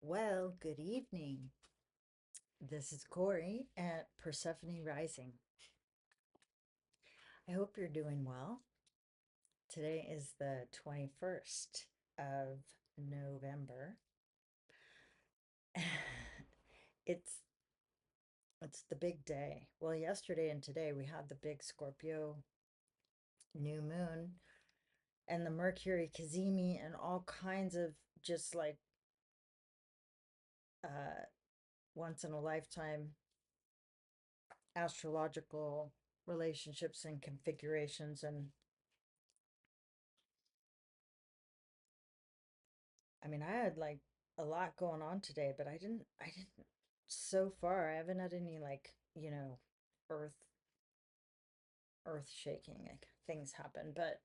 Well, good evening. This is Corey at Persephone Rising. I hope you're doing well. Today is the 21st of November. It's it's the big day. Well, yesterday and today we had the big Scorpio new moon and the Mercury Cazimi and all kinds of just like uh once in a lifetime astrological relationships and configurations. And I mean, I had like a lot going on today, but I didn't so far, I haven't had any like, earth earth shaking like things happen, but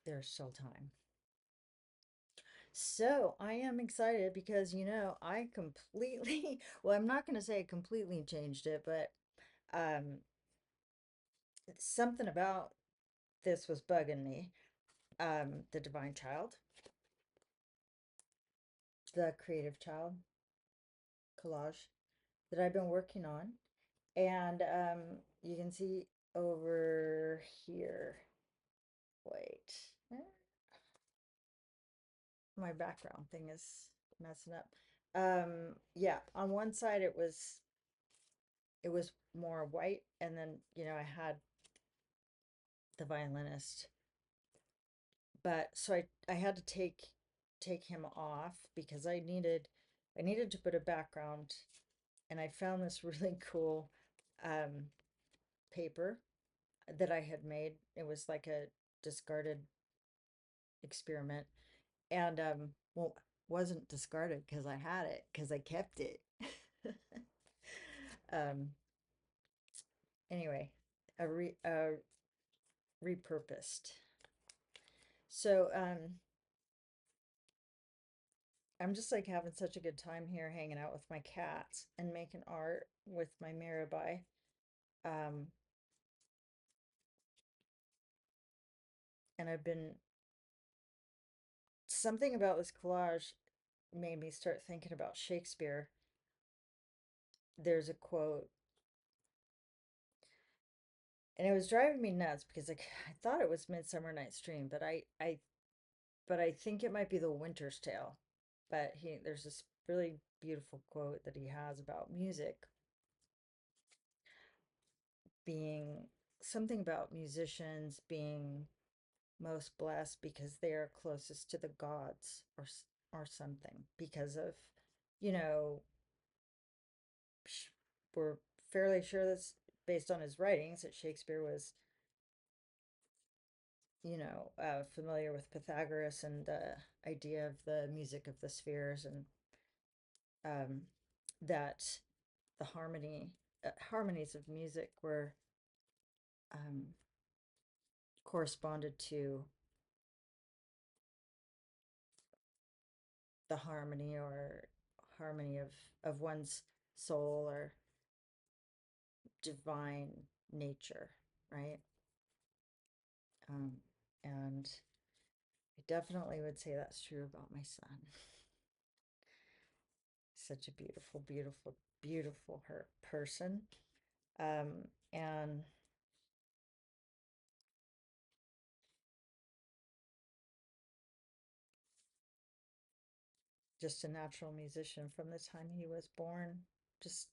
there's still time. So I am excited because, I completely, well, I'm not going to say I completely changed it, but um, something about this was bugging me. The divine child, the creative child collage that I've been working on. And you can see over here, wait, my background thing is messing up. Yeah, on one side it was more white, and then, I had the violinist, but so I had to take him off because I needed to put a background, and I found this really cool um paper that I had made. It was like a discarded experiment, and well, wasn't discarded because I had it, because I kept it. um anyway, repurposed. So I'm just like having such a good time here hanging out with my cats and making art with my Mirabai. um and I've been something about this collage made me start thinking about Shakespeare. There's a quote, and it was driving me nuts because like I thought it was Midsummer Night's Dream, but I think it might be The Winter's Tale. But there's this really beautiful quote that he has about music being something about musicians being most blessed because they are closest to the gods, or something, because of, you know, we're fairly sure that's based on his writings that Shakespeare was, familiar with Pythagoras and the idea of the music of the spheres, and um, that the harmonies of music were um, corresponded to the harmony of one's soul or divine nature, right? Um, and I definitely would say that's true about my son. Such a beautiful, beautiful, beautiful person. And just a natural musician from the time he was born. Just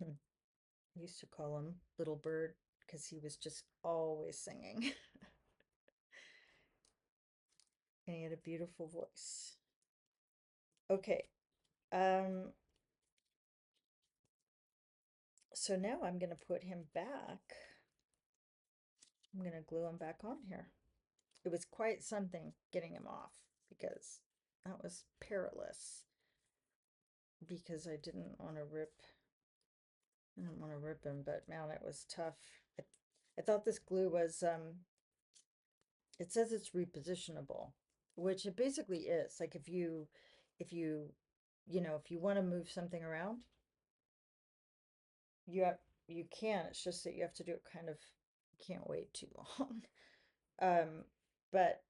I used to call him Little Bird because he was just always singing. And he had a beautiful voice. Okay. Um, so now I'm gonna put him back. I'm gonna glue him back on here. It was quite something getting him off because that was perilous, because I didn't want to rip him, but man, it was tough. I thought this glue was it says it's repositionable, which it basically is. Like if you if you want to move something around, you have you can. It's just that you have to do it kind of can't wait too long. Um, but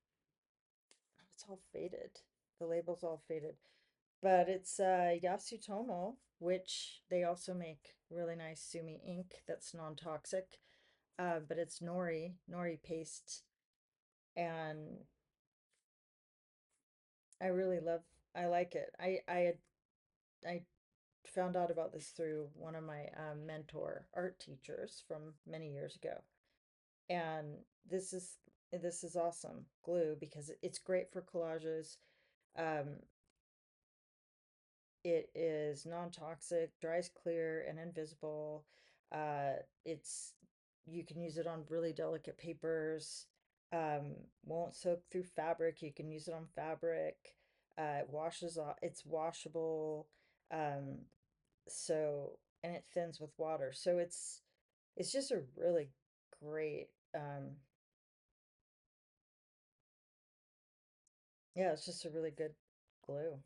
it's all faded. The label's all faded. But it's Yasutomo, which they also make really nice sumi ink that's non-toxic. But it's nori paste, and I really love I like it. I found out about this through one of my mentor art teachers from many years ago. And this is awesome glue because it's great for collages. Um, it is non-toxic, dries clear and invisible. Uh, it's you can use it on really delicate papers. Won't soak through fabric. You can use it on fabric. It washes off. It's washable. Um, so and it thins with water. So it's just a really great yeah, it's just a really good glue.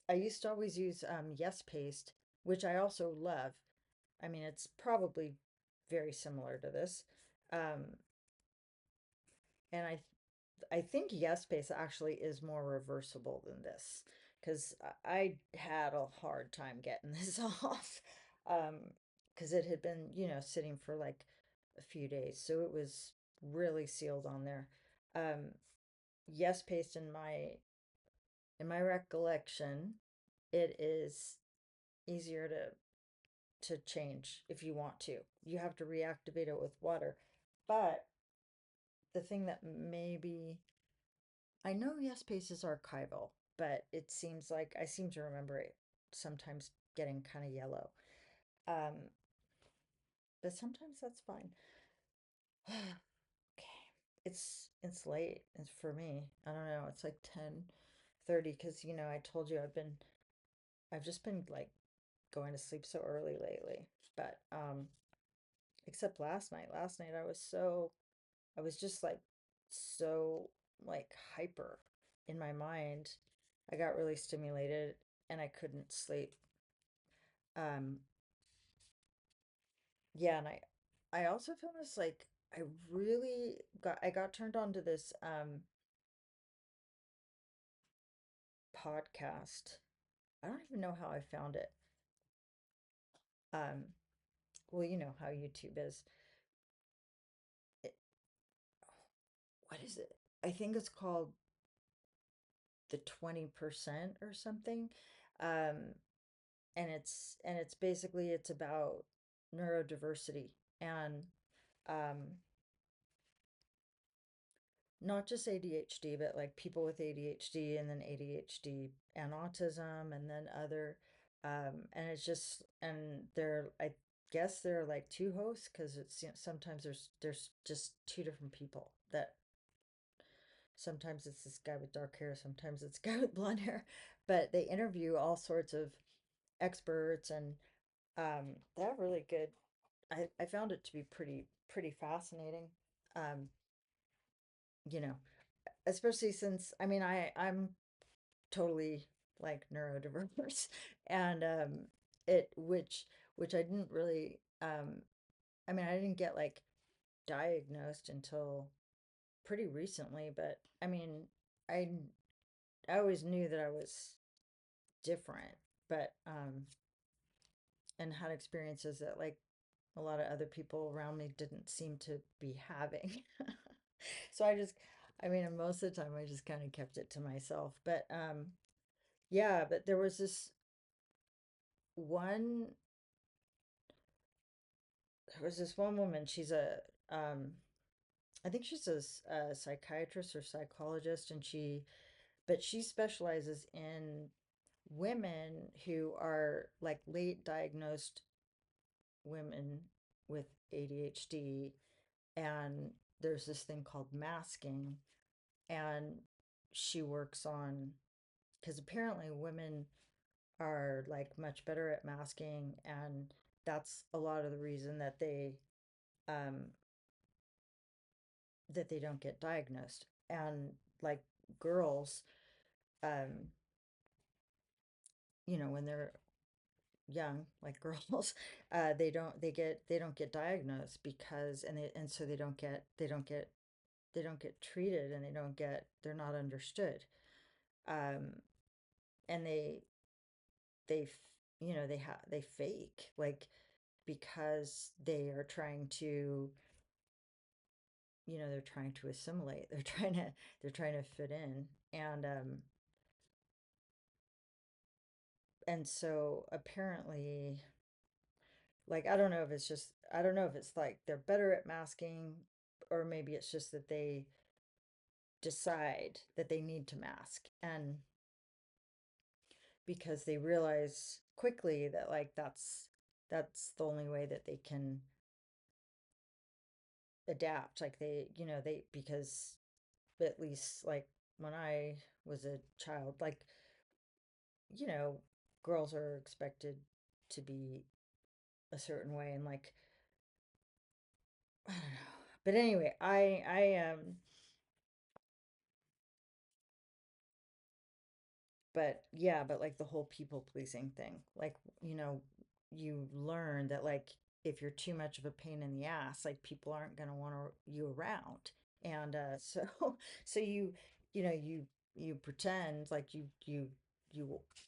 I used to always use Yes Paste, which I also love. I mean, it's probably very similar to this. Um, and I think Yes Paste actually is more reversible than this because I had a hard time getting this off. Because it had been, sitting for like a few days, so it was really sealed on there. Um, Yes Paste in my recollection, it is easier to change if you want to. You have to reactivate it with water. But the thing that maybe I know Yes Pace is archival, but it seems like I seem to remember it sometimes getting kind of yellow. Um, but sometimes that's fine. Okay. It's late. It's for me. I don't know. It's like 10:30 because I told you I've just been like going to sleep so early lately. But except last night. Last night I was just like so like hyper in my mind. I got really stimulated and I couldn't sleep. Um yeah, and I also found this like I got turned on to this podcast. I don't even know how I found it. Um well, you know how YouTube is. It, what is it? I think it's called the 20% or something. Um and it's basically it's about neurodiversity and um not just ADHD, but like people with ADHD and then ADHD and autism and then other and it's just and there I guess there are like two hosts because it's sometimes there's just two different people that sometimes it's this guy with dark hair, sometimes it's a guy with blonde hair, but they interview all sorts of experts and they have really good I found it to be pretty fascinating. Um, you know, especially since I mean I'm totally like neurodiverse and it which I didn't really I mean I didn't get like diagnosed until pretty recently, but I mean I I always knew that I was different, but and had experiences that like a lot of other people around me didn't seem to be having. So I mean, most of the time I just kind of kept it to myself. But yeah, but one there was this one woman, she's I think she's a psychiatrist or psychologist, and but she specializes in women who are like late diagnosed women with ADHD, and there's this thing called masking, and she works on because apparently women are like much better at masking, and that's a lot of the reason um that they don't get diagnosed. And like girls, um when they're young, like girls, they don't get diagnosed because and so they don't get treated and they're not understood. Um, and they they fake like because they are trying to, they're trying to assimilate. They're trying to fit in. And so apparently, like, I don't know if it's like they're better at masking, or maybe it's just that they decide that they need to mask, and because they realize quickly that like that's the only way that they can adapt. Like they because at least like when I was a child, like, you know, girls are expected to be a certain way, and like I don't know. But anyway, but yeah, but like the whole people pleasing thing, like, you learn that like if you're too much of a pain in the ass, like people aren't gonna want you around. And so so you pretend like you you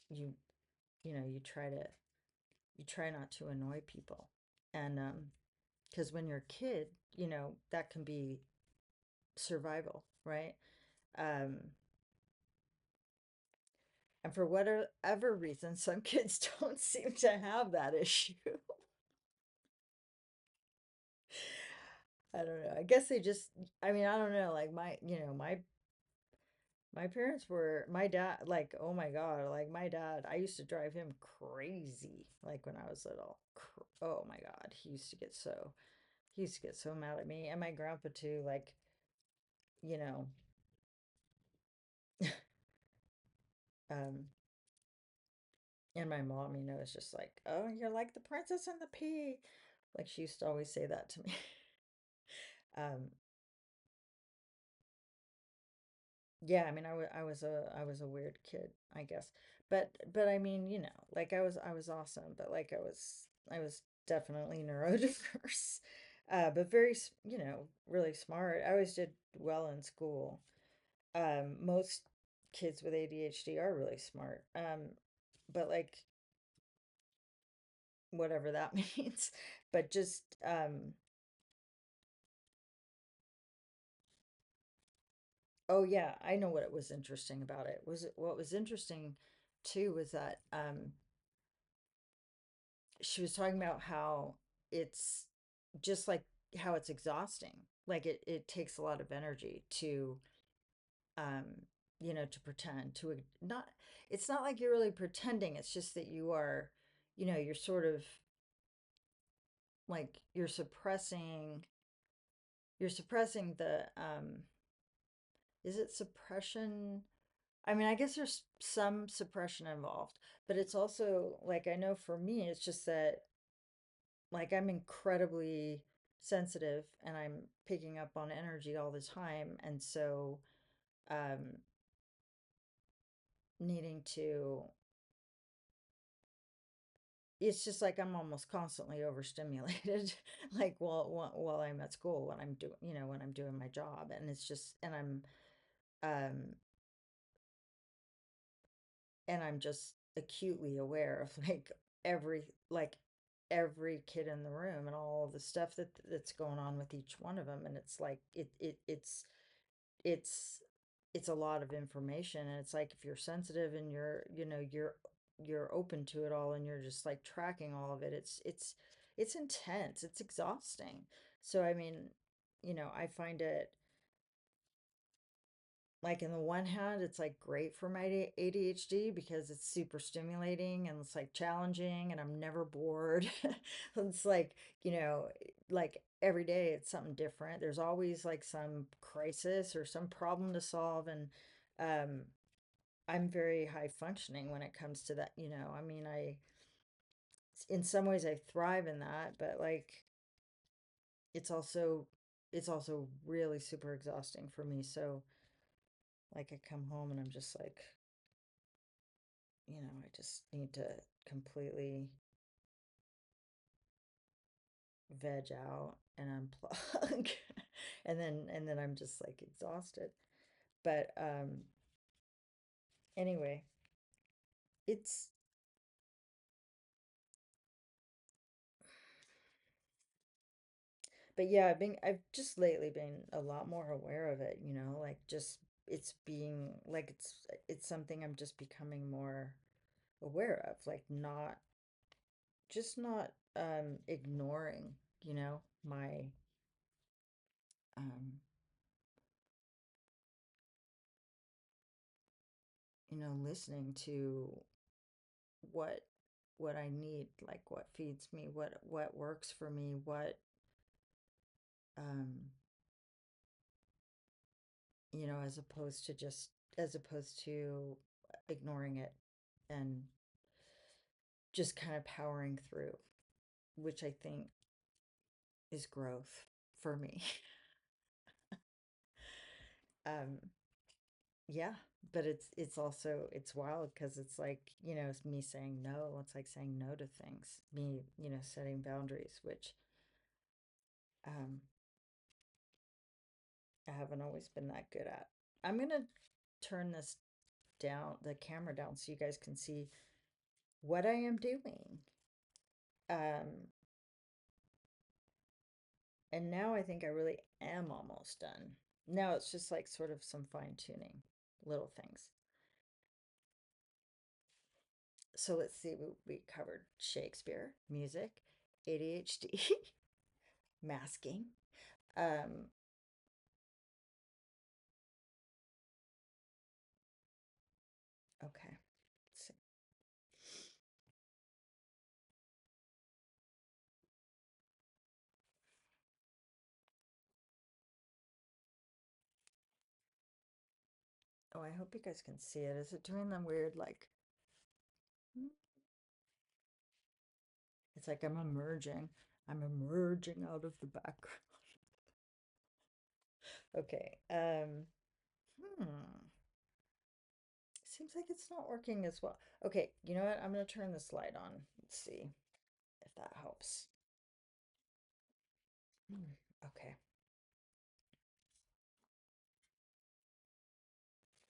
you try not to annoy people. And because when you're a kid, that can be survival, right? Um, and for whatever reason, some kids don't seem to have that issue. I don't know. I guess they just, I mean, I don't know. Like my parents were, my dad, like, oh my God, like my dad, I used to drive him crazy. Like when I was little. Oh my God, he used to get so mad at me. And my grandpa too, like, you know, um, and my mom, is just like, oh, you're like the princess and the pea. Like she used to always say that to me. Um, yeah, I mean, I was a weird kid, I guess. But I mean, like I was awesome, but like I was definitely neurodiverse. But very, really smart. I always did well in school. Most kids with ADHD are really smart. But like whatever that means. But just oh yeah, I know what it was interesting about it. What was interesting too was that she was talking about how it's just like how it's exhausting. Like it takes a lot of energy to um to pretend to not it's not like you're really pretending. It's just that you are, you're sort of like you're suppressing the is it suppression? I mean, I guess there's some suppression involved, but it's also like I know for me, it's just that like I'm incredibly sensitive and I'm picking up on energy all the time. And so um needing to it's just like I'm almost constantly overstimulated like while I'm at school when I'm doing when I'm doing my job, and it's just um I'm just acutely aware of like every like every kid in the room and all the stuff that's going on with each one of them. And it's like it's it's a lot of information, and it's like if you're sensitive and you're open to it all and you're just like tracking all of it, it's intense, it's exhausting. So I mean, I find it like in the one hand, it's like great for my ADHD because it's super stimulating and it's like challenging and I'm never bored. It's like, like every day it's something different. There's always like some crisis or some problem to solve. And um, I'm very high functioning when it comes to that. I mean, in some ways I thrive in that, but like it's also, it's also really super exhausting for me. So like I come home and I'm just like, I just need to completely. veg out and unplug. And then I'm just like exhausted. But anyway, it's but yeah, I've just lately been a lot more aware of it, like just it's being like it's something I'm just becoming more aware of, like not ignoring, my um listening to what what I need, like what feeds me, what works for me, um as opposed to ignoring it and just kind of powering through, which I think is growth for me. Um yeah, but it's also it's wild because it's like, it's me saying no. It's like saying no to things. Me, setting boundaries, which um I haven't always been that good at. I'm gonna turn this down, the camera down, so you guys can see what I am doing. Um, and now I think I really am almost done. Now it's just like sort of some fine tuning, little things. So let's see, we covered Shakespeare, music, ADHD, masking. Um, okay. Let's see. Oh, I hope you guys can see it. Is it doing them weird like it's like I'm emerging. I'm emerging out of the background. Okay. Hmm. Seems like it's not working as well. Okay, you know what? I'm gonna turn this light on. Let's see if that helps. Okay.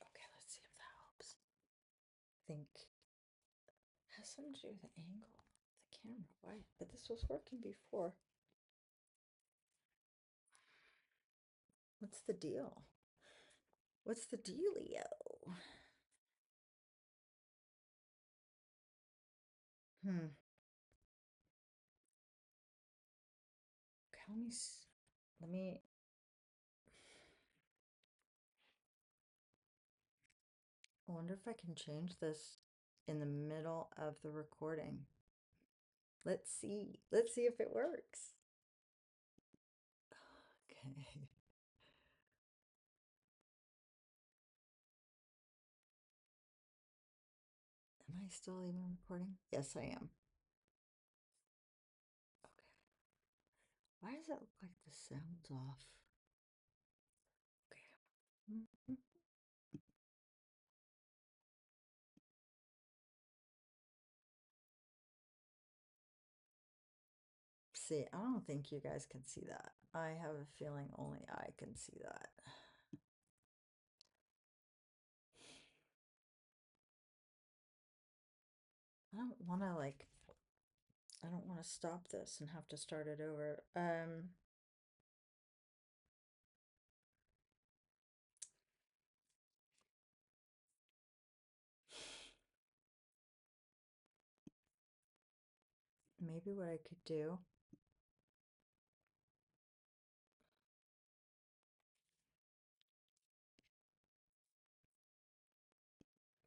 Okay, let's see if that helps. I think it has something to do with the angle of the camera. Why? But this was working before. What's the deal? What's the dealio? Hmm. Okay, let me I wonder if I can change this in the middle of the recording. Let's see. Let's see if it works. Okay. Am I still even recording? Yes, I am. Okay. Why does it look like the sound's off? Okay. Mhm. See, I don't think you guys can see that. I have a feeling only I can see that. I don't want to I don't want to stop this and have to start it over. Maybe what I could do,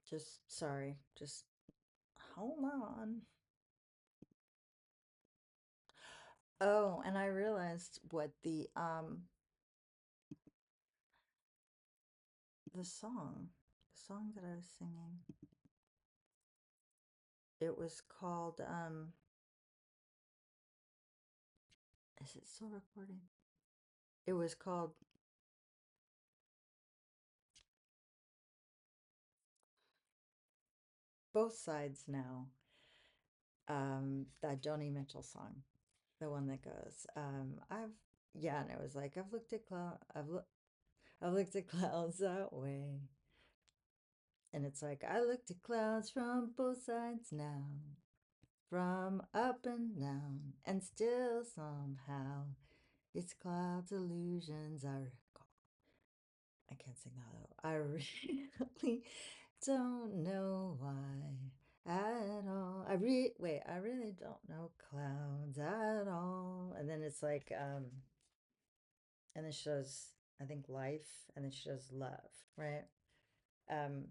just hold on. Oh, and I realized what the song that I was singing, it was called is it still recording? It was called Both Sides Now, that Joni Mitchell song. the one that goes, yeah, and it was like, I've looked at clouds that way. And it's like, I looked at clouds from both sides now, from up and down, and still somehow it's clouds illusions I recall. I can't sing that though. I really don't know why at all. I really don't know clouds at all. And then it's like, and then she does, I think, life, and then she does love, right? Um,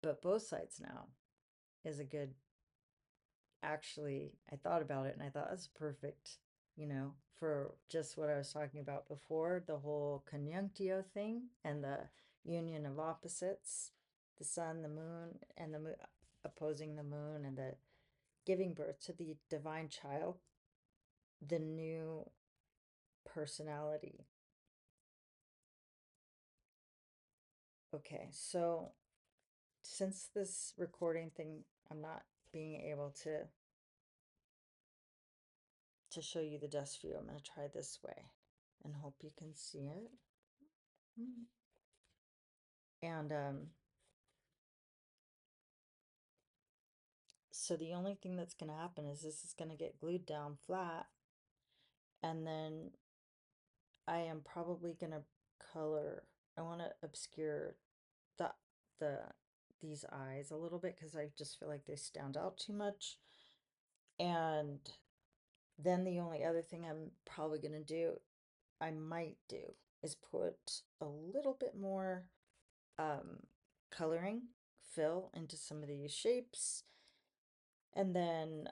but both sides now is a good, actually, I thought about it and I thought that's perfect, for just what I was talking about before, the whole conjunctio thing and the union of opposites, the sun, the moon, and the moon opposing the moon, and the giving birth to the divine child, the new personality. Okay, so since this recording thing, I'm not being able to show you the desk view, I'm going to try this way and hope you can see it. And so the only thing that's going to happen is this is going to get glued down flat, and then I am probably going to color, I want to obscure the the these eyes a little bit because I just feel like they stand out too much. And then the only other thing I'm probably going to do, I might do, is put a little bit more um, coloring fill into some of these shapes. And then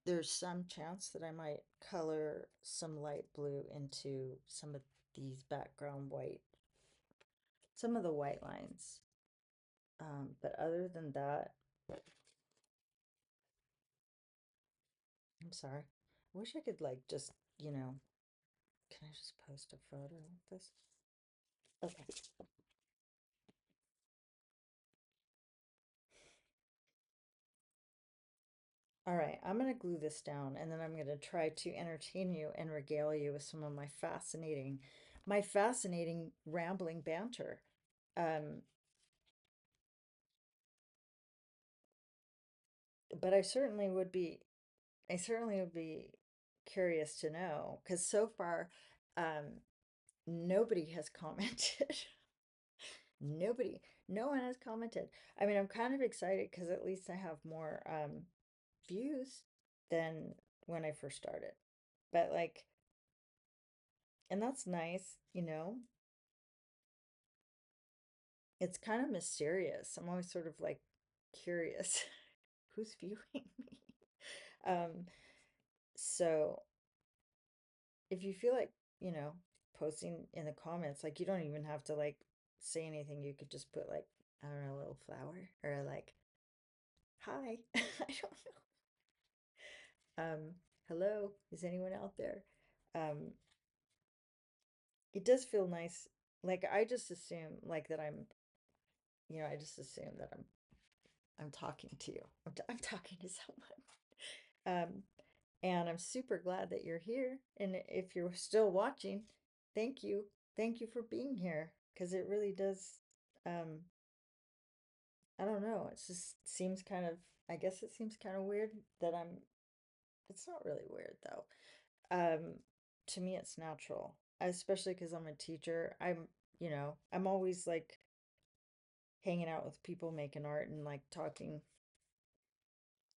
there's some chance that I might color some light blue into some of these background white, some of the white lines. But other than that, I'm sorry. I wish I could like just, can I just post a photo of this? Okay. All right, I'm going to glue this down and then I'm going to try to entertain you and regale you with some of my fascinating rambling banter. Um, but I certainly would be curious to know, because so far, um, nobody has commented. Nobody, no one has commented. I mean, I'm kind of excited because at least I have more views than when I first started. But like, and that's nice, it's kind of mysterious. I'm always sort of like curious who's viewing me. Um, so if you feel like, posting in the comments, like you don't even have to like say anything. You could just put like, I don't know, a little flower or like, hi. I don't know. Hello, is anyone out there? Um, it does feel nice. Like I just assume like that I just assume that I'm talking to you. I'm talking to someone. Um, and I'm super glad that you're here. And if you're still watching, thank you. Thank you for being here. Because it really does, um, I don't know. It just seems kind of, I guess it seems kind of weird that it's not really weird though. Um, to me, it's natural, especially because I'm a teacher. I'm always like hanging out with people making art and like talking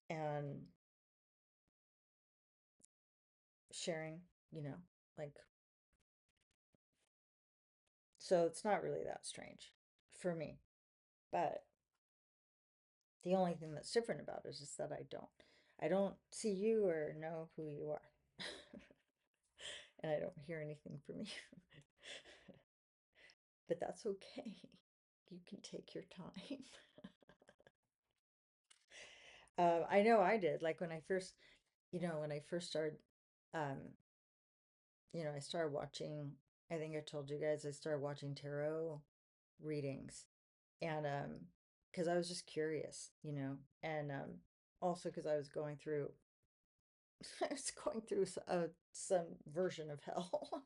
and sharing, like, so it's not really that strange for me. But the only thing that's different about it is just that I don't see you or know who you are. And I don't hear anything from you. But that's okay. You can take your time. I know I did. Like when I first started, um, I started watching, I think I told you guys I started watching tarot readings. And because I was just curious, and also because I was going through I was going through some version of hell.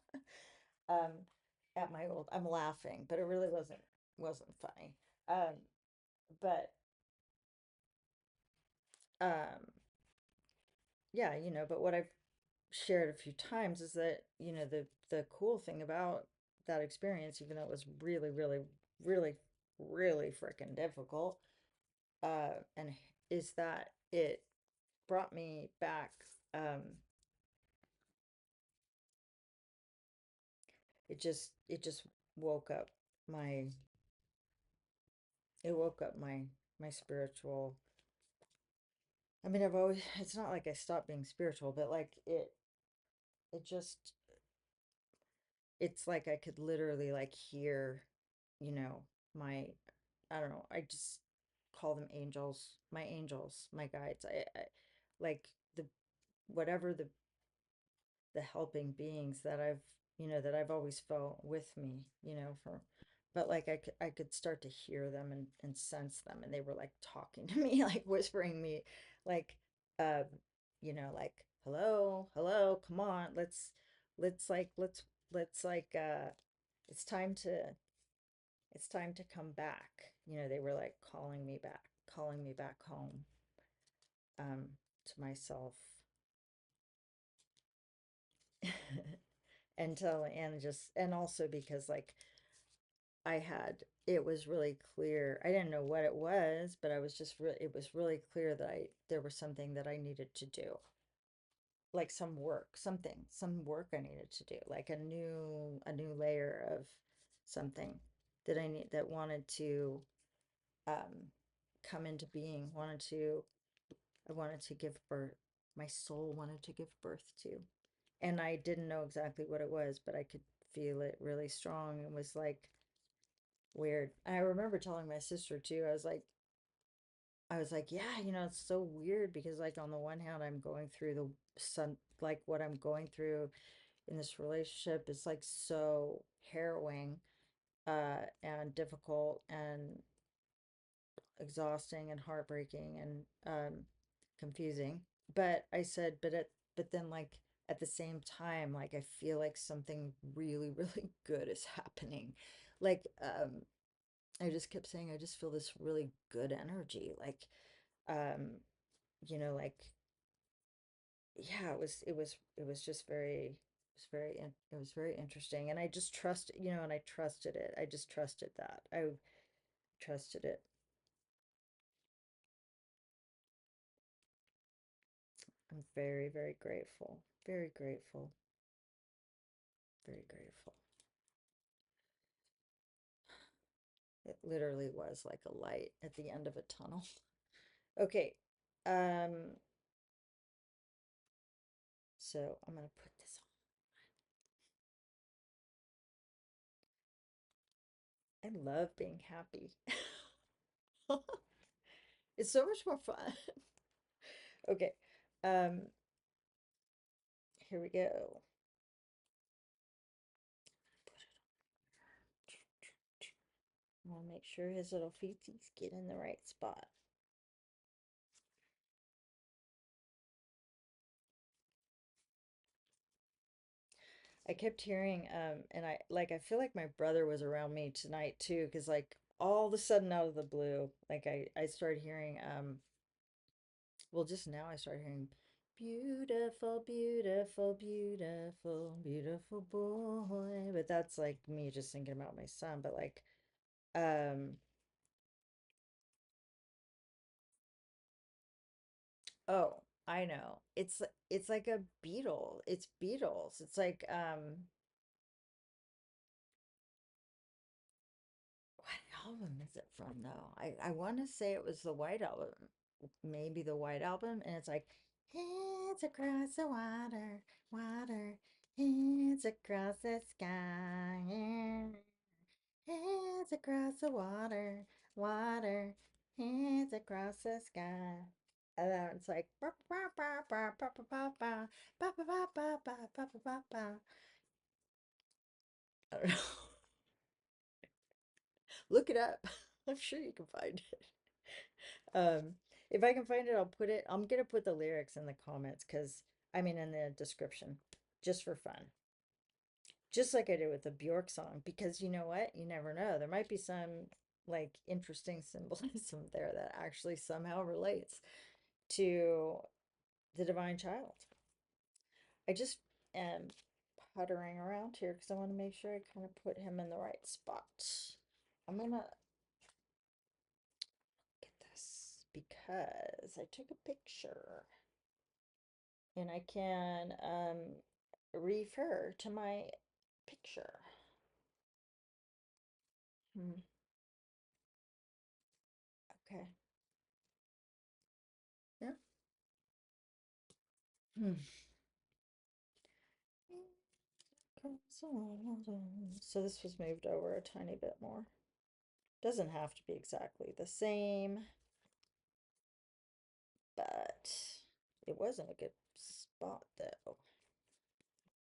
um at my old, I'm laughing, but it really wasn't funny. But um yeah, but what I've shared a few times is that, the cool thing about that experience, even though it was really, really, really, really freaking difficult, and is that it brought me back. Um, it just woke up my, it woke up my spiritual. I mean, I've always, it's not like I stopped being spiritual, but like it just, it's like I could literally like hear, you know, my, I don't know, I just call them angels, my guides. I like the, whatever the helping beings that I've always felt with me, for, but like I could start to hear them and sense them, and they were like talking to me, like whispering me, like, um, like, hello, hello, come on, let's like, it's time to it's time to come back. They were like calling me back home, to myself. And just, and also because like it was really clear. I didn't know what it was, but it was really clear that there was something that I needed to do. Like some work I needed to do, like a new layer of something that wanted to, um come into being, I wanted to give birth. My soul wanted to give birth to. And I didn't know exactly what it was, but I could feel it really strong. It was like weird. I remember telling my sister too. I was like, yeah, it's so weird because like on the one hand, I'm going through like what I'm going through in this relationship is like so harrowing, and difficult and exhausting and heartbreaking and, confusing. But I said, but then like at the same time, like I feel like something really, really good is happening. Like, I just kept saying, I just feel this really good energy. Like, um, like, yeah, it was just it was very interesting. And I just and I trusted it. I just trusted that. I trusted it. I'm very, very grateful. Very grateful. Very grateful. It literally was like a light at the end of a tunnel. Okay. Um, so I'm gonna put this on. I love being happy. It's so much more fun. Okay. Um, here we go. I want to make sure his little feetsies get in the right spot. I kept hearing, and I feel like my brother was around me tonight too, because like all of a sudden out of the blue, like I started hearing, well, just now I started hearing beautiful, beautiful, beautiful, beautiful boy. But that's like me just thinking about my son. But like, um, oh, I know. It's like a Beatle. It's Beatles. It's like, what album is it from though? I want to say it was the White Album, maybe the White Album, and it's like, it's across the water, water, it's across the sky, yeah. It's across the water, water, it's across the sky. And then it's like, ba ba ba ba ba ba ba ba ba ba ba ba ba ba ba ba ba. I don't know. Look it up. I'm sure you can find it. Um, if I can find it, I'll put it. I'm gonna put the lyrics in the comments because I mean in the description, just for fun. Just like I did with the Bjork song, because you know what? You never know. There might be some like interesting symbolism there that actually somehow relates to the divine child. I just am puttering around here because I want to make sure I kind of put him in the right spot. I'm gonna get this because I took a picture and I can refer to my picture. Hmm. Okay. Yeah. Hmm. So this was moved over a tiny bit more. Doesn't have to be exactly the same, but it wasn't a good spot though,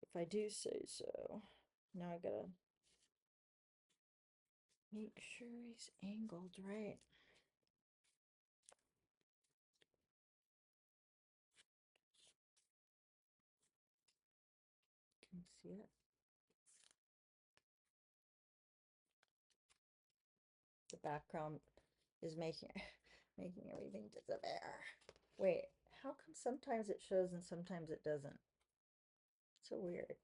if I do say so. Now I gotta make sure he's angled right. Can you see it? The background is making making everything disappear. Wait, how come sometimes it shows and sometimes it doesn't? So weird.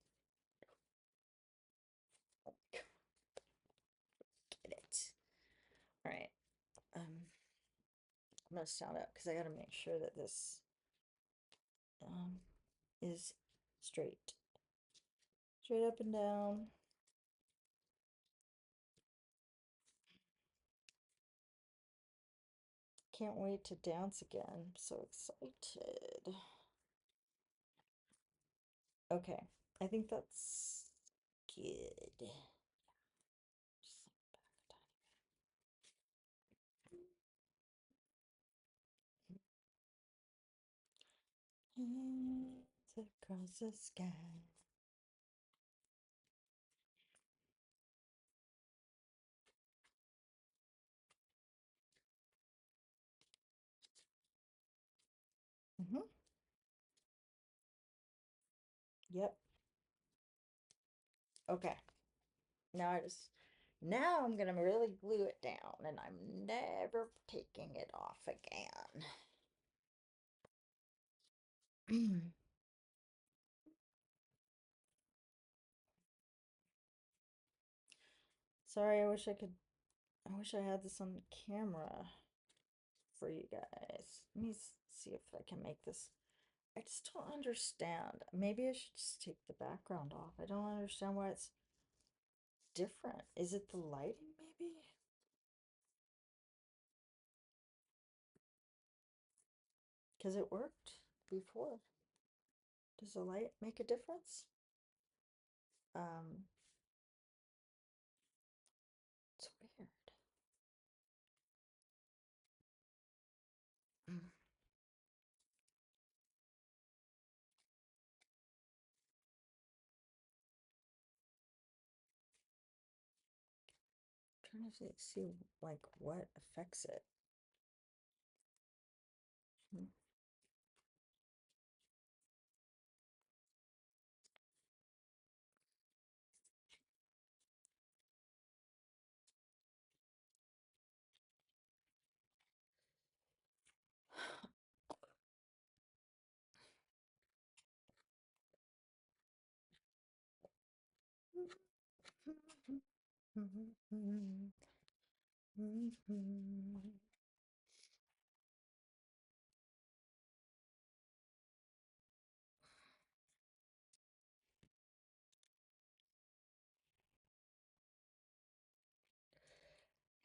Get it. All right. I'm gonna stand up because I gotta make sure that this um is straight. Straight up and down. Can't wait to dance again. I'm so excited. Okay, I think that's good. Hands across the sky. Mm-hmm. Yep. Okay. Now I'm gonna really glue it down and I'm never taking it off again. Sorry, I wish I had this on camera for you guys. Let me see if I can make this. I just don't understand. Maybe I should just take the background off. I don't understand why it's different. Is it the lighting, maybe? Because it worked before. Does the light make a difference? Um, it's weird. Mm. Trying to see like what affects it. Hmm.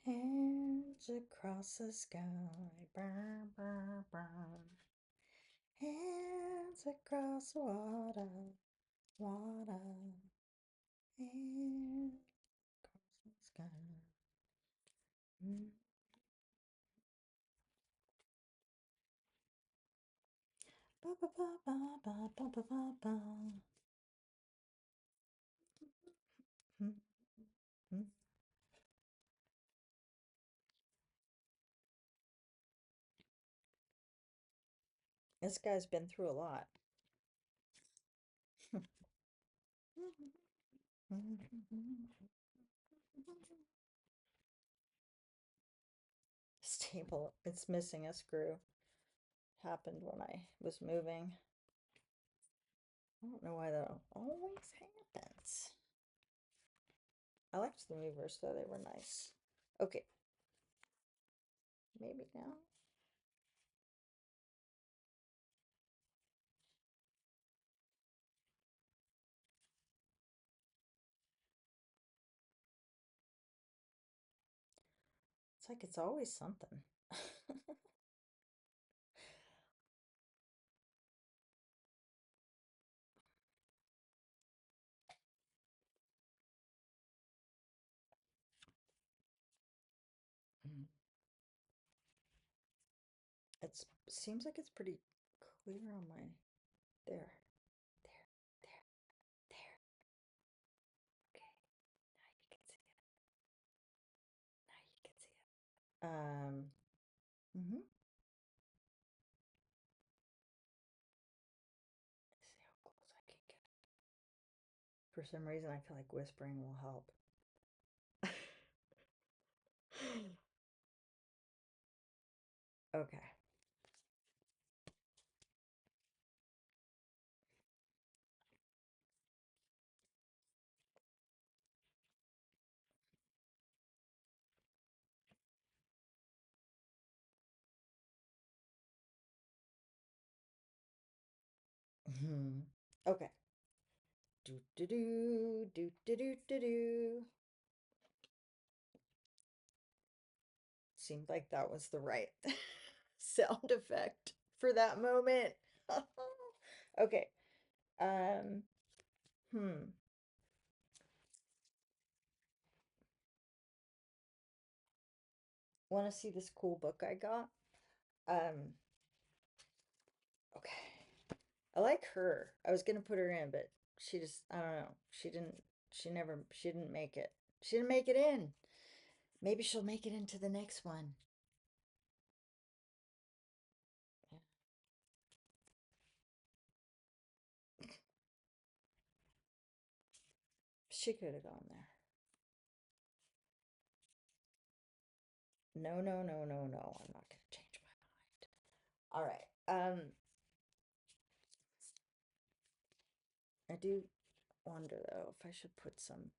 Hands across the sky, burn, burn, burn. Hands across the water, water. Hands across the sky. Mm. Ba ba ba ba ba ba ba ba ba. Mm, mm. This guy's been through a lot. Stable. It's missing a screw. Happened when I was moving. I don't know why that always happens. I liked the movers though, they were nice. Okay, maybe now. It's like it's always something. Mm. It seems like it's pretty clear on my there, there, there, there. Okay, now you can see it. Now you can see it. Mm-hmm. See how close I can get. For some reason, I feel like whispering will help. Okay. Okay. Do do do do do do do do. Seemed like that was the right sound effect for that moment. Okay. Um, hmm. Want to see this cool book I got? Um, okay. I like her. I was gonna put her in, but she just, I don't know. She didn't make it. She didn't make it in. Maybe she'll make it into the next one. Yeah. She could have gone there. No, no, no, no, no. I'm not gonna change my mind. All right. I do wonder though if I should put some.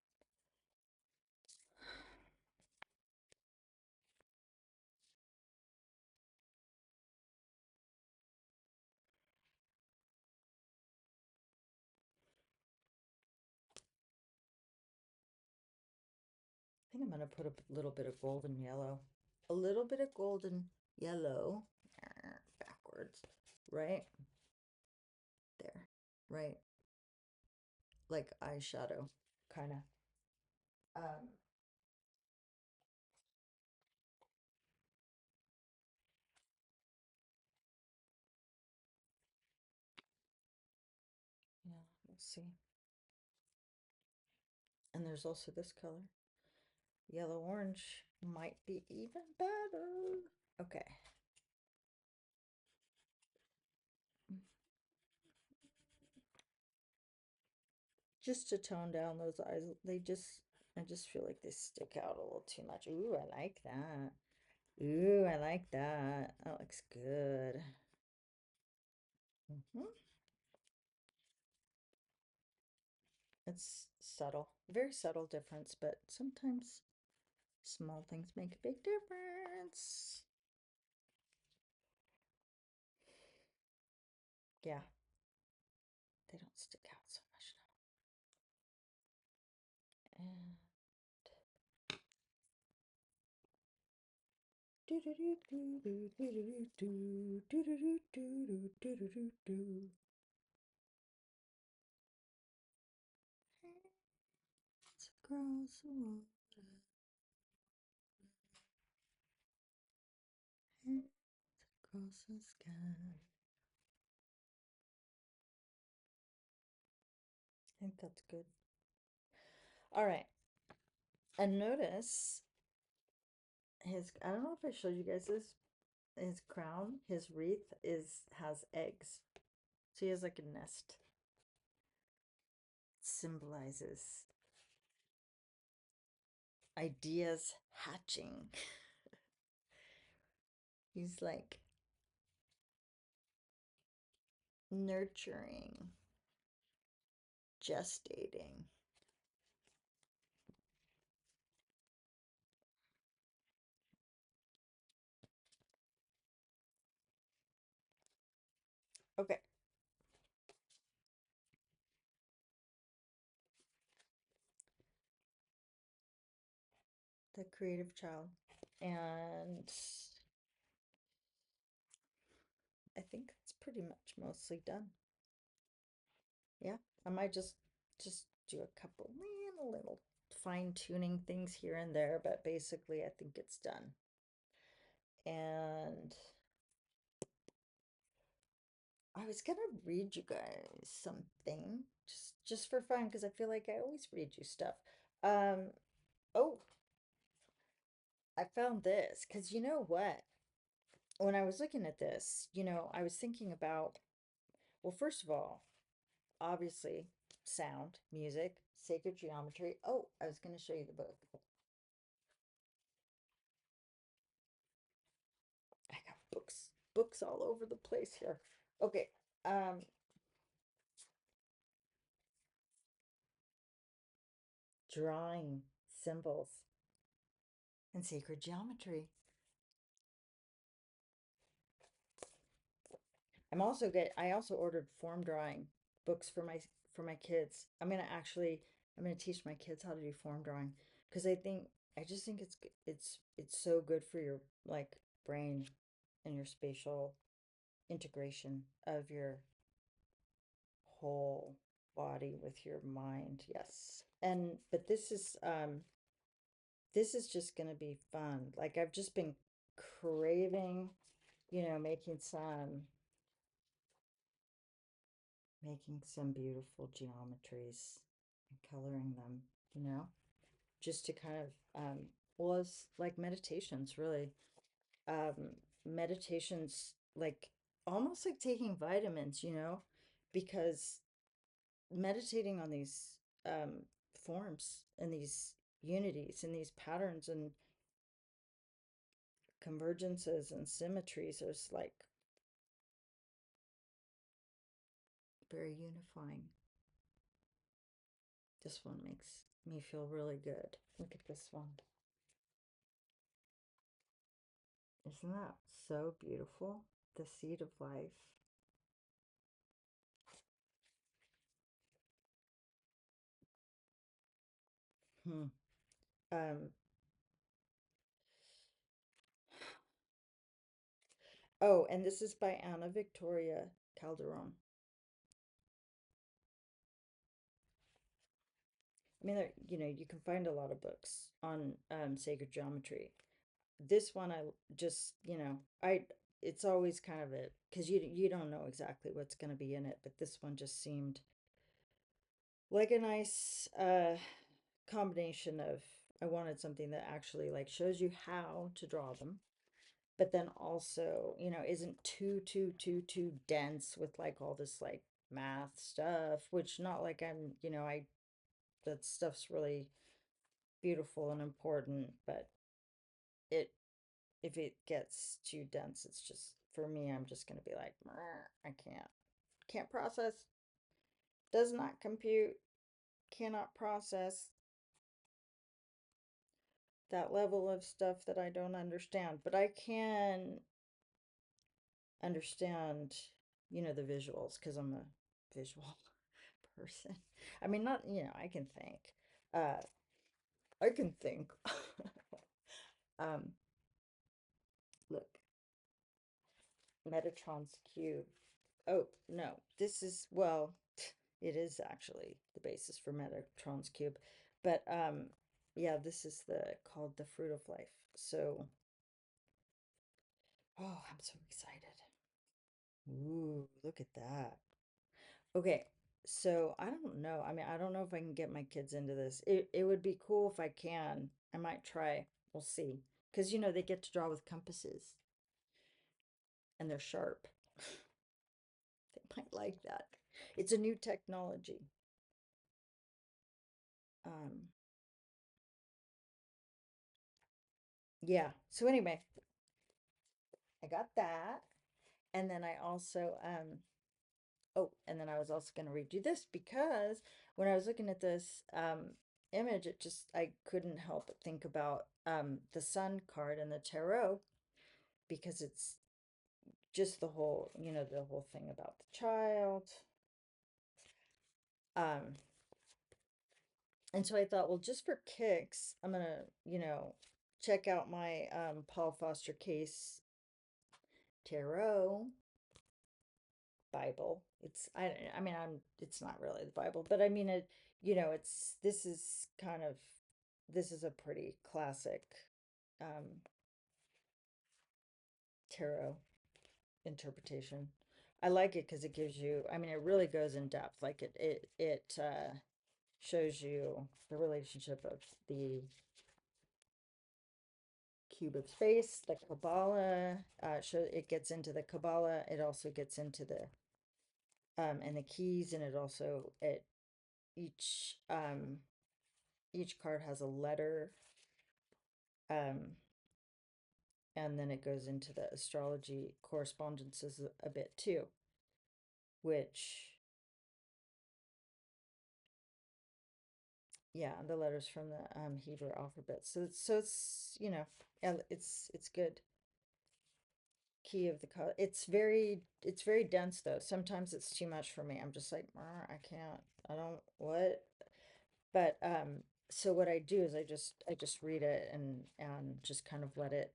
I think I'm gonna put a little bit of golden yellow. A little bit of golden yellow. Backwards. Right there. Right. Like eyeshadow, kind of. Um, yeah, we'll see. And there's also this color. Yellow orange might be even better. Okay. Just to tone down those eyes, I just feel like they stick out a little too much. Ooh, I like that. Ooh, I like that. That looks good. Hmm. It's subtle, very subtle difference, but sometimes small things make a big difference. Yeah, they don't stick out so much now. And do do do do do do do do do do do do do do do. Hands across the water, hands across the sky. I think that's good. All right. And notice his, I don't know if I showed you guys this, his crown, his wreath has eggs. So he has like a nest. It symbolizes ideas hatching. He's like nurturing, gestating. Okay. The creative child. And I think that's pretty much mostly done. Yeah. I might just do a couple little fine tuning things here and there, but basically I think it's done. And I was gonna read you guys something just for fun because I feel like I always read you stuff. Um, oh, I found this because you know what? When I was looking at this, I was thinking about, well, first of all, obviously, sound, music, sacred geometry. Oh, I was going to show you the book. I got books all over the place here. Okay, um, drawing symbols and sacred geometry. I also ordered form drawing books for my kids. I'm gonna teach my kids how to do form drawing because I just think it's so good for your like brain and your spatial integration of your whole body with your mind. Yes. And but this is just gonna be fun. Like I've just been craving, making some beautiful geometries and coloring them, you know, just to kind of well, it's like meditations really. Um Meditations like almost like taking vitamins, because meditating on these forms and these unities and these patterns and convergences and symmetries is like very unifying. This one makes me feel really good. Look at this one. Isn't that so beautiful? The seed of life. Hmm. Um, oh, and this is by Anna Victoria Calderon. I mean, you can find a lot of books on sacred geometry. This one, I just, it's always kind of it because you don't know exactly what's going to be in it, but this one just seemed like a nice combination of I wanted something that actually like shows you how to draw them, but then also, isn't too dense with like all this like math stuff, which not like that stuff's really beautiful and important, but it if it gets too dense, it's just for me, I'm just gonna be like, I can't process, does not compute, cannot process that level of stuff that I don't understand, but I can understand, the visuals because I'm a visual person. I mean, not, I can think. Uh, I can think. um, Look, Metatron's cube. Oh, no, this is, well, it is actually the basis for Metatron's cube. But yeah, this is the called the fruit of life. So, oh, I'm so excited. Ooh, look at that. Okay, so I don't know. I mean, I don't know if I can get my kids into this. It would be cool if I can. I might try. We'll see. Because they get to draw with compasses. and they're sharp. They might like that. It's a new technology. Um, yeah. So anyway, I got that. And then I also, oh, and then I was also going to read you this because when I was looking at this image, it just, I couldn't help but think about the sun card and the tarot because it's just the whole, the whole thing about the child. Um, and so I thought, well, just for kicks, I'm gonna, check out my Paul Foster Case Tarot Bible. It's not really the Bible, but I mean it, this is a pretty classic um tarot interpretation. I like it because it gives you, I mean, it really goes in depth. Like it shows you the relationship of the cube of space, the Kabbalah, it gets into the Kabbalah, it also gets into the and the keys, and it also it each each card has a letter, um and then it goes into the astrology correspondences a bit too, which, yeah, the letters from the Hebrew alphabet. So it's it's good. Key of the color. It's very dense though. Sometimes it's too much for me. I'm just like, I can't. I don't what. But so what I do is I just read it and just kind of let it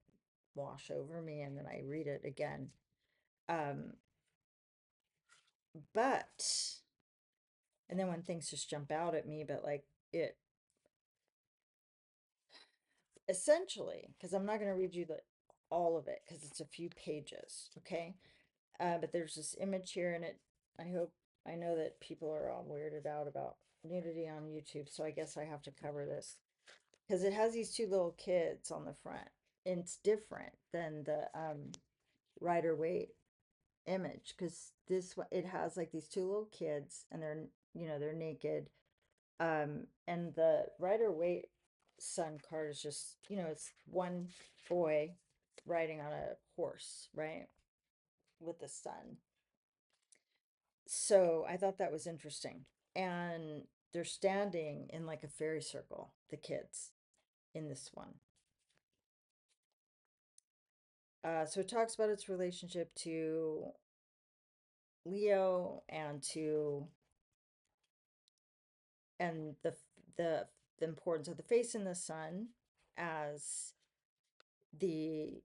wash over me, and then I read it again. Um but and then when things just jump out at me, but like it essentially, because I'm not going to read you the all of it because it's a few pages, okay? But there's this image here, and I know that people are all weirded out about nudity on YouTube, so I guess I have to cover this because it has these two little kids on the front, and it's different than the Rider Waite image because this one it has like these two little kids, and they're naked. And the Rider Waite sun card is just, it's one boy riding on a horse, right? With the sun. So I thought that was interesting. And they're standing in like a fairy circle, the kids in this one. So it talks about its relationship to Leo and the the importance of the face in the sun as the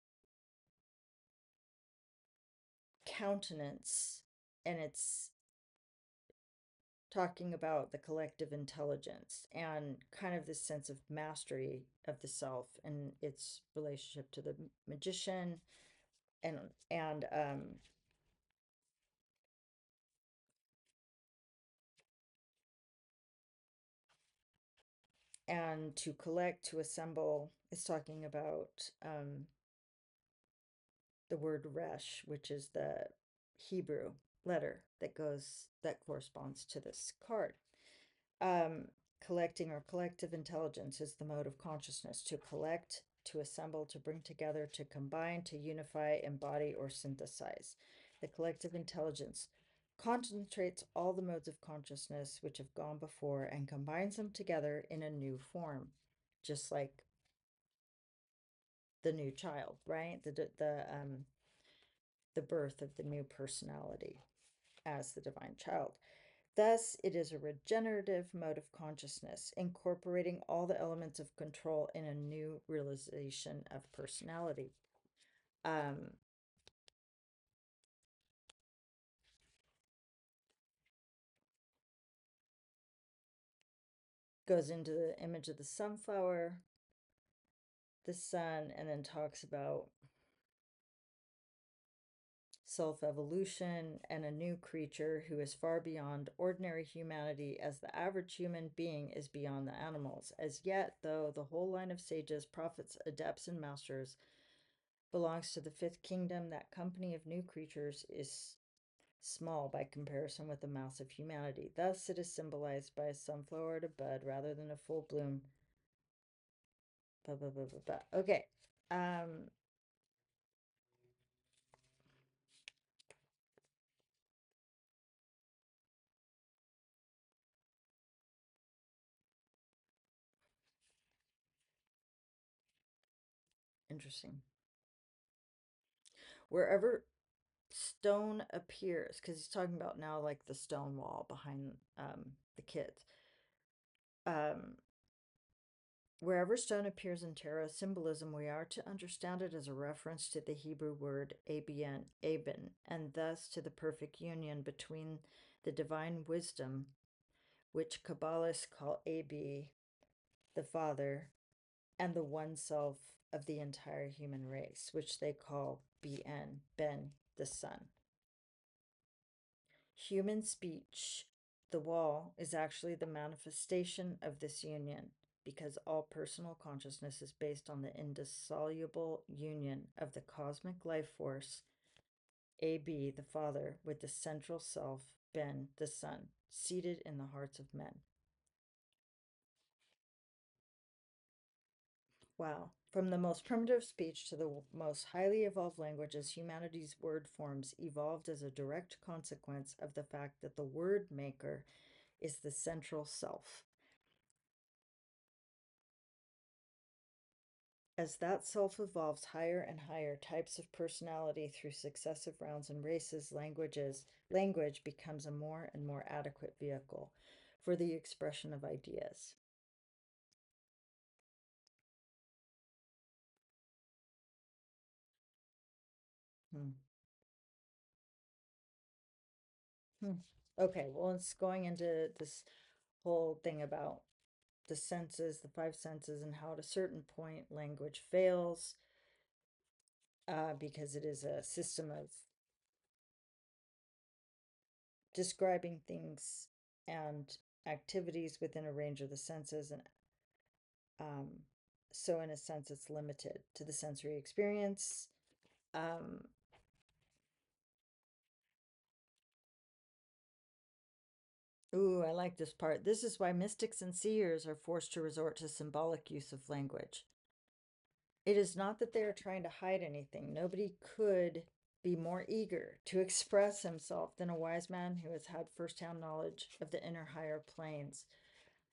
countenance, and it's talking about the collective intelligence and kind of this sense of mastery of the self and its relationship to the magician and and um and to collect, to assemble. It's talking about the word resh, which is the Hebrew letter that corresponds to this card. Um, Collecting or collective intelligence is the mode of consciousness: to collect, to assemble, to bring together, to combine, to unify, embody, or synthesize. The collective intelligence concentrates all the modes of consciousness which have gone before and combines them together in a new form, just like the new child, right? The birth of the new personality as the divine child. Thus, it is a regenerative mode of consciousness, incorporating all the elements of control in a new realization of personality. Um, Goes into the image of the sunflower, the sun, and then talks about self evolution and a new creature who is far beyond ordinary humanity, as the average human being is beyond the animals. As yet, though, the whole line of sages, prophets, adepts, and masters belongs to the fifth kingdom. That company of new creatures is small by comparison with the mass of humanity. Thus, it is symbolized by a sunflower at a bud rather than a full bloom. Blah, blah, blah, blah, blah. Okay. Interesting. Wherever stone appears, because he's talking about now like the stone wall behind the kids. Wherever stone appears in tarot symbolism, we are to understand it as a reference to the Hebrew word abn, and thus to the perfect union between the divine wisdom, which Kabbalists call Ab, the Father, and the one self of the entire human race, which they call Bn, Ben, the Son. Human speech, the wall, is actually the manifestation of this union, because all personal consciousness is based on the indissoluble union of the cosmic life force, AB, the Father, with the central self, Ben, the Son, seated in the hearts of men. Wow. From the most primitive speech to the most highly evolved languages, humanity's word forms evolved as a direct consequence of the fact that the word maker is the central self. As that self evolves higher and higher types of personality through successive rounds and races, language becomes a more and more adequate vehicle for the expression of ideas. Hmm. Hmm. Okay, well, it's going into this whole thing about the senses, the five senses, and how at a certain point language fails because it is a system of describing things and activities within a range of the senses. And so, in a sense, it's limited to the sensory experience. Ooh, I like this part. This is why mystics and seers are forced to resort to symbolic use of language. It is not that they are trying to hide anything. Nobody could be more eager to express himself than a wise man who has had firsthand knowledge of the inner higher planes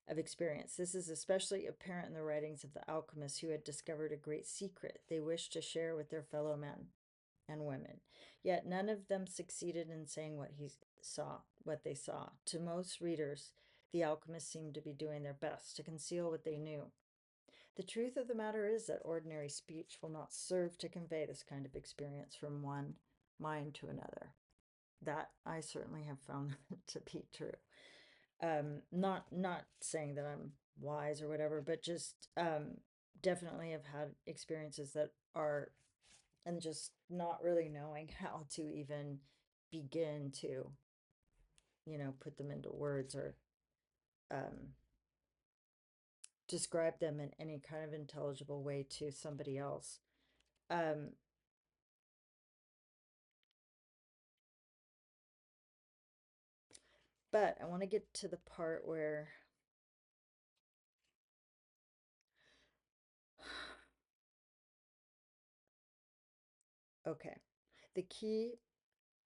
of experience. This is especially apparent in the writings of the alchemists who had discovered a great secret they wished to share with their fellow men and women. Yet none of them succeeded in saying what they saw. To most readers, the alchemists seemed to be doing their best to conceal what they knew. The truth of the matter is that ordinary speech will not serve to convey this kind of experience from one mind to another. That I certainly have found to be true. Not saying that I'm wise or whatever, but just definitely have had experiences that are, and just not really knowing how to even begin to, put them into words or um, describe them in any kind of intelligible way to somebody else. Um, but I want to get to the part where, okay, the key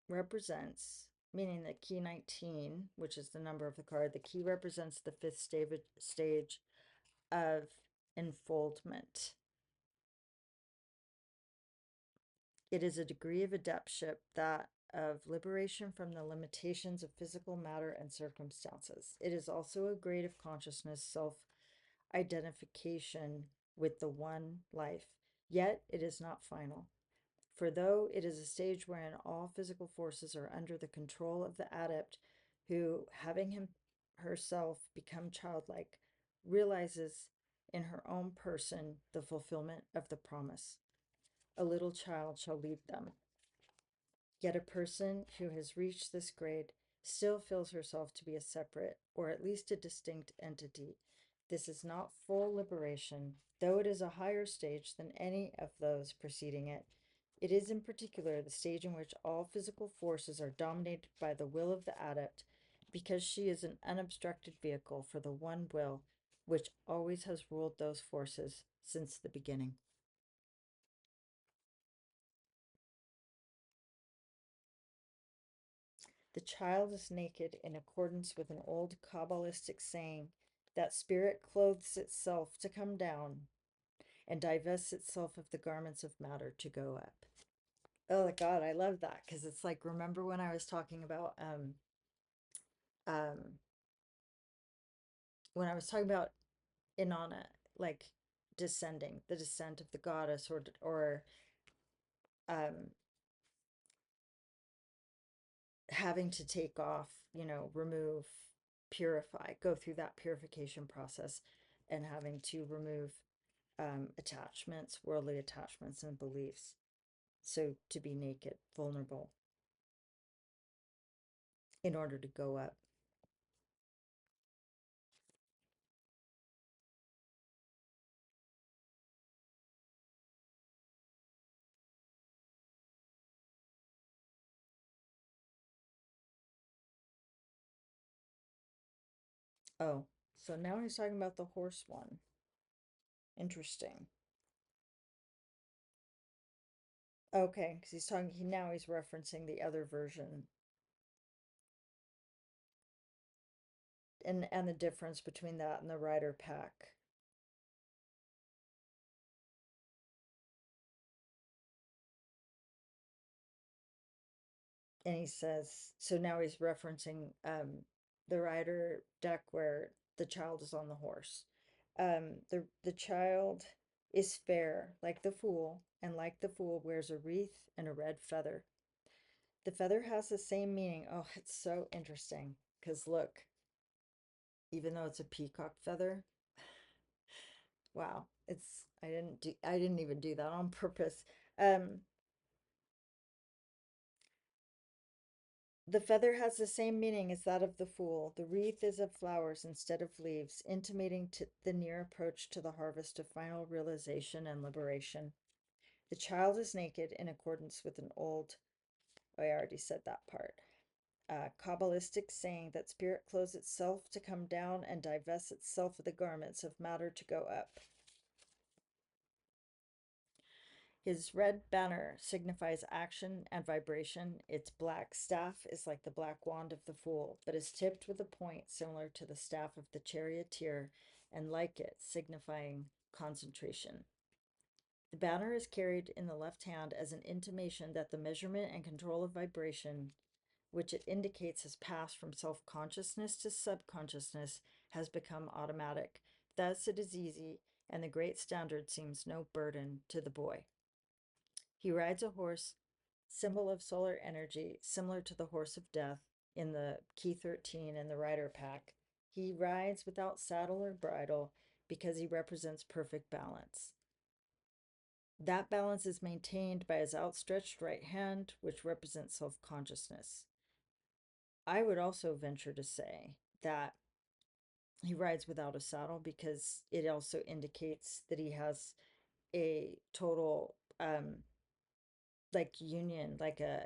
represents, meaning that key 19, which is the number of the card, the key represents the fifth stage of enfoldment. It is a degree of adeptship, that of liberation from the limitations of physical matter and circumstances. It is also a grade of consciousness, self identification with the one life, yet it is not final. For though it is a stage wherein all physical forces are under the control of the adept, who, having herself become childlike, realizes in her own person the fulfillment of the promise. A little child shall lead them. Yet a person who has reached this grade still feels herself to be a separate, or at least a distinct entity. This is not full liberation, though it is a higher stage than any of those preceding it. It is in particular the stage in which all physical forces are dominated by the will of the adept, because she is an unobstructed vehicle for the one will which always has ruled those forces since the beginning. The child is naked in accordance with an old Kabbalistic saying that spirit clothes itself to come down and divests itself of the garments of matter to go up. Oh my God, I love that because it's like, remember when I was talking about um when I was talking about Inanna, like descending, the descent of the goddess, or um having to take off, remove, purify, go through that purification process, and having to remove attachments, worldly attachments and beliefs. So to be naked, vulnerable, in order to go up. Oh, so now he's talking about the horse one. Interesting. Okay, because now he's referencing the other version, and the difference between that and the rider pack. And he says, so now he's referencing the rider deck where the child is on the horse. The child is fair like the fool, and like the fool wears a wreath and a red feather. The feather has the same meaning. Oh, it's so interesting because look, even though it's a peacock feather, wow, I didn't even do that on purpose. Um, The feather has the same meaning as that of the fool. The wreath is of flowers instead of leaves, intimating the near approach to the harvest of final realization and liberation. The child is naked in accordance with an old, oh, I already said that part, Kabbalistic saying that spirit clothes itself to come down and divests itself of the garments of matter to go up. His red banner signifies action and vibration. Its black staff is like the black wand of the fool, but is tipped with a point similar to the staff of the charioteer, and like it, signifying concentration. The banner is carried in the left hand as an intimation that the measurement and control of vibration, which it indicates has passed from self consciousness to subconsciousness, has become automatic. Thus, it is easy, and the great standard seems no burden to the boy. He rides a horse, symbol of solar energy, similar to the horse of death in the key 13 in the rider pack. He rides without saddle or bridle because he represents perfect balance. That balance is maintained by his outstretched right hand, which represents self consciousness. I would also venture to say that he rides without a saddle because it also indicates that he has a total like union, like a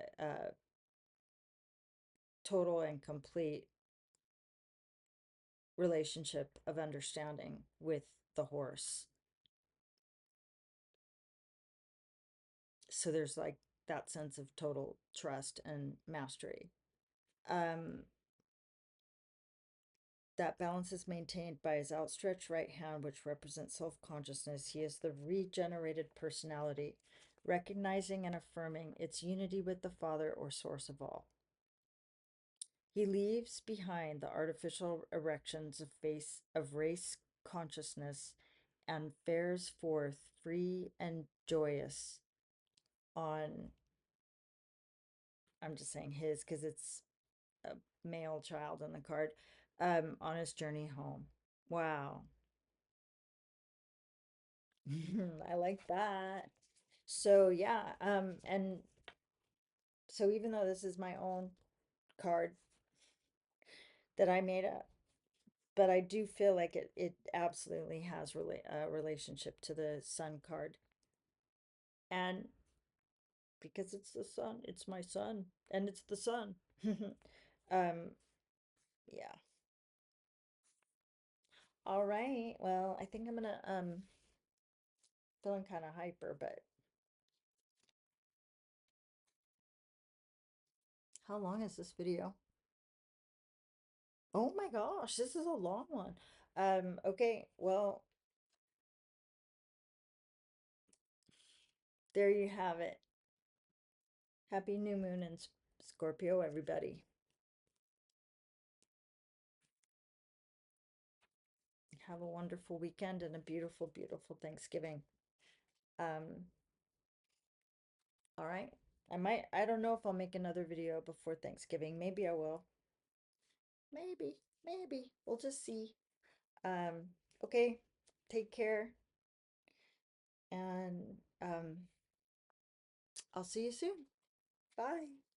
total and complete relationship of understanding with the horse. So there's like that sense of total trust and mastery. Um, that balance is maintained by his outstretched right hand, which represents self consciousness. He is the regenerated personality, recognizing and affirming its unity with the Father or source of all. He leaves behind the artificial erections of race consciousness and fares forth free and joyous on, I'm just saying his because it's a male child in the card, on his journey home. Wow. I like that. So yeah, and so even though this is my own card that I made up, but I do feel like it absolutely has a relationship to the sun card. And because it's the sun. It's my son, and it's the sun. Um, yeah. All right. Well, I think I'm gonna feeling kind of hyper, but how long is this video? Oh my gosh, this is a long one. Okay, well, there you have it. Happy new moon in Scorpio, everybody. Have a wonderful weekend and a beautiful, beautiful Thanksgiving. Um, all right. I don't know if I'll make another video before Thanksgiving. Maybe I will. Maybe. We'll just see. Um, okay. Take care and I'll see you soon. Bye.